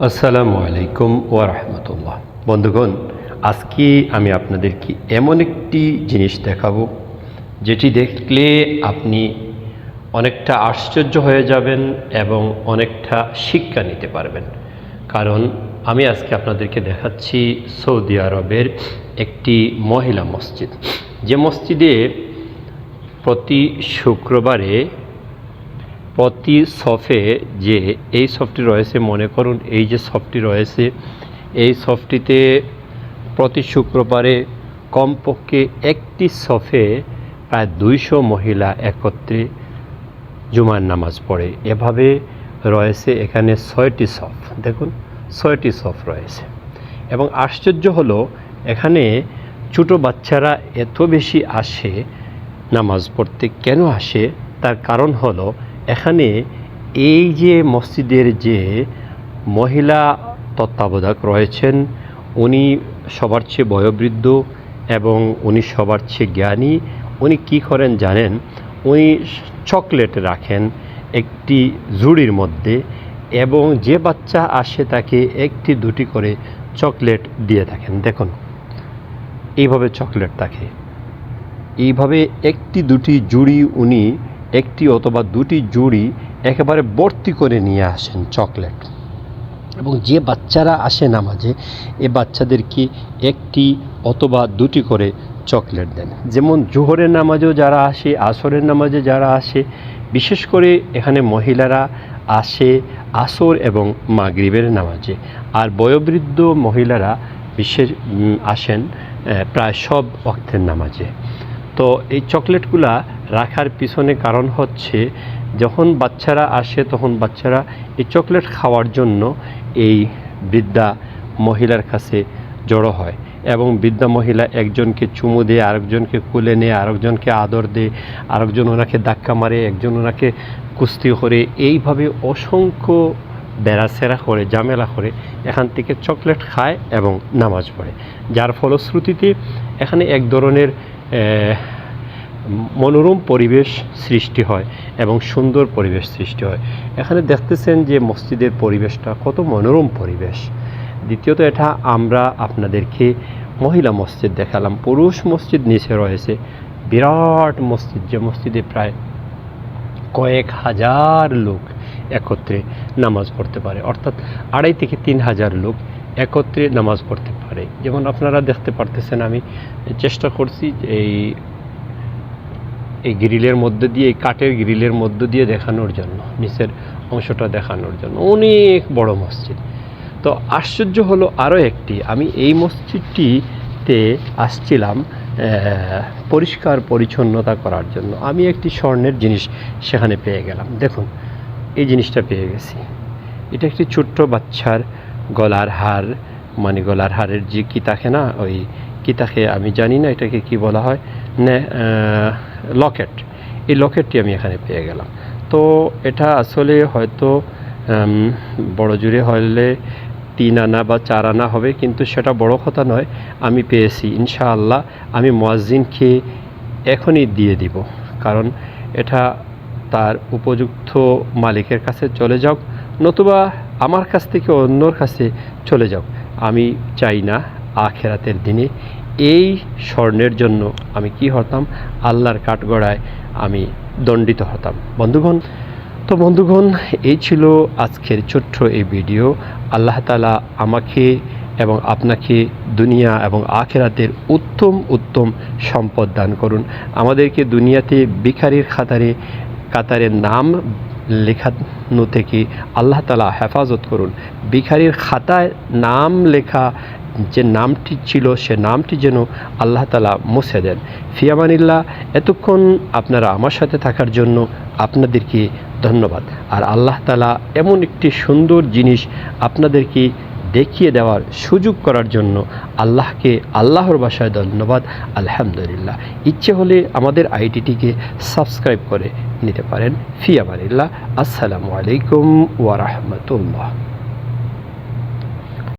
আসসালামু আলাইকুম ওয়া রাহমাতুল্লাহ। বন্ধুগণ, আজকে আমি আপনাদেরকে এমন একটি জিনিস দেখাবো যেটি দেখলে আপনি অনেকটা আশ্চর্য হয়ে যাবেন এবং অনেকটা শিক্ষা নিতে পারবেন। কারণ আমি আজকে আপনাদেরকে দেখাচ্ছি সৌদি আরবের একটি মহিলা মসজিদ, যে মসজিদে প্রতি শুক্রবারে প্রতি সফে যে এই সফটি রয়েছে, মনে করুন এই যে সফটি রয়েছে, এই সফটিতে প্রতি শুক্রবারে কমপক্ষে একটি সফে প্রায় 200 মহিলা একত্রে জুমার নামাজ পড়ে। এভাবে রয়েছে এখানে 6টি সফ, দেখুন 6টি সফ রয়েছে। এবং আশ্চর্য হলো, এখানে ছোটো বাচ্চারা এত বেশি আসে নামাজ পড়তে। কেন আসে তার কারণ হলো, এখানে এই যে মসজিদের যে মহিলা তত্ত্বাবধায়ক রয়েছেন, উনি সবার চেয়ে বয়োবৃদ্ধ এবং উনি সবার চেয়ে জ্ঞানী। উনি কি করেন জানেন? উনি চকলেট রাখেন একটি ঝুড়ির মধ্যে, এবং যে বাচ্চা আসে তাকে একটি দুটি করে চকলেট দিয়ে থাকেন। দেখুন এইভাবে চকলেট থাকে, এইভাবে একটি দুটি জুড়ি উনি একটি অথবা দুটি জুড়ি একেবারে ভর্তি করে নিয়ে আসেন চকলেট। এবং যে বাচ্চারা আসে নামাজে, এ বাচ্চাদেরকে একটি অথবা দুটি করে চকলেট দেন। যেমন জোহরের নামাজেও যারা আসে, আসরের নামাজে যারা আসে, বিশেষ করে এখানে মহিলারা আসে আসর এবং মাগরিবের নামাজে, আর বয়োবৃদ্ধ মহিলারা বিশেষ আসেন প্রায় সব ওয়াক্তের নামাজে। তো এই চকলেটগুলা রাখার পিছনে কারণ হচ্ছে, যখন বাচ্চারা আসে তখন বাচ্চারা এই চকলেট খাওয়ার জন্য এই বৃদ্ধা মহিলার কাছে জড়ো হয়, এবং বৃদ্ধা মহিলা একজনকে চুমু দেয়, আরেকজনকে কুলে নেয়, আরেকজনকে আদর দেয়, আরেকজন ওনাকে ধাক্কা মারে, একজন ওনাকে কুস্তি করে, এইভাবে অসংখ্য বেড়াচেরা করে, ঝামেলা করে এখান থেকে চকলেট খায় এবং নামাজ পড়ে। যার ফলশ্রুতিতে এখানে এক ধরনের মনোরম পরিবেশ সৃষ্টি হয় এবং সুন্দর পরিবেশ সৃষ্টি হয়। এখানে দেখতেছেন যে মসজিদের পরিবেশটা কত মনোরম পরিবেশ। দ্বিতীয়ত, এটা আমরা আপনাদেরকে মহিলা মসজিদ দেখালাম। পুরুষ মসজিদ নিচে রয়েছে, বিরাট মসজিদ, যে মসজিদে প্রায় কয়েক হাজার লোক একত্রে নামাজ পড়তে পারে, অর্থাৎ 2,500 থেকে 3,000 লোক একত্রে নামাজ পড়তে পারে। যেমন আপনারা দেখতে পারতেছেন, আমি চেষ্টা করছি এই গ্রিলের মধ্যে দিয়ে, এই কাঠের গ্রিলের মধ্য দিয়ে দেখানোর জন্য, নিচের অংশটা দেখানোর জন্য। অনেক বড় মসজিদ। তো আশ্চর্য হলো আরও একটি, আমি এই মসজিদটিতে আসছিলাম পরিষ্কার পরিচ্ছন্নতা করার জন্য। আমি একটি স্বর্ণের জিনিস সেখানে পেয়ে গেলাম। দেখুন এই জিনিসটা পেয়ে গেছি। এটা একটি ছোট্ট বাচ্চার গলার হার, মানে গলার হারের যে কি থাকে না, ওই কি থাকে আমি জানি না এটাকে কি বলা হয়, লকেট। এই লকেটটি আমি এখানে পেয়ে গেলাম। তো এটা আসলে হয়তো বড় জুড়ে হলে 3 আনা বা 4 আনা হবে, কিন্তু সেটা বড় কথা নয়। আমি পেয়েছি, ইনশাআল্লাহ আমি মুয়াজ্জিনকে এখনই দিয়ে দিব, কারণ এটা তার উপযুক্ত মালিকের কাছে চলে যাক, নতুবা আমার কাছ থেকে অন্যর কাছে চলে যাক। আমি চাই না আখেরাতের দিনে এই স্বর্ণের জন্য আমি কি হতাম, আল্লাহর কাঠগড়ায় আমি দণ্ডিত হতাম। বন্ধুগণ, এই ছিল আজকের ছোট্ট এই ভিডিও। আল্লাহ তাআলা আমাকে এবং আপনাকে দুনিয়া এবং আখেরাতের উত্তম সম্পদ দান করুন। আমাদেরকে দুনিয়াতে ভিখারির কাতারে নাম লেখানো থেকে আল্লাহ তাআলা হেফাজত করুন। ভিখারির খাতায় নাম লেখা যে নামটি ছিল, সে নামটি যেন আল্লাহ তাআলা মুছে দেন। ফিয়ামানিল্লাহ। এতক্ষণ আপনারা আমার সাথে থাকার জন্য আপনাদেরকে ধন্যবাদ। আর আল্লাহ তাআলা এমন একটি সুন্দর জিনিস আপনাদেরকে দেখিয়ে দেওয়ার সুযোগ করার জন্য আল্লাহকে আল্লাহর ভাষায় ধন্যবাদ, আলহামদুলিল্লাহ। ইচ্ছে হলে আমাদের আইডিটিকে সাবস্ক্রাইব করে নিতে পারেন। ফিয়ামানিল্লাহ। আসসালামু আলাইকুম ওয়া রাহমাতুল্লাহ।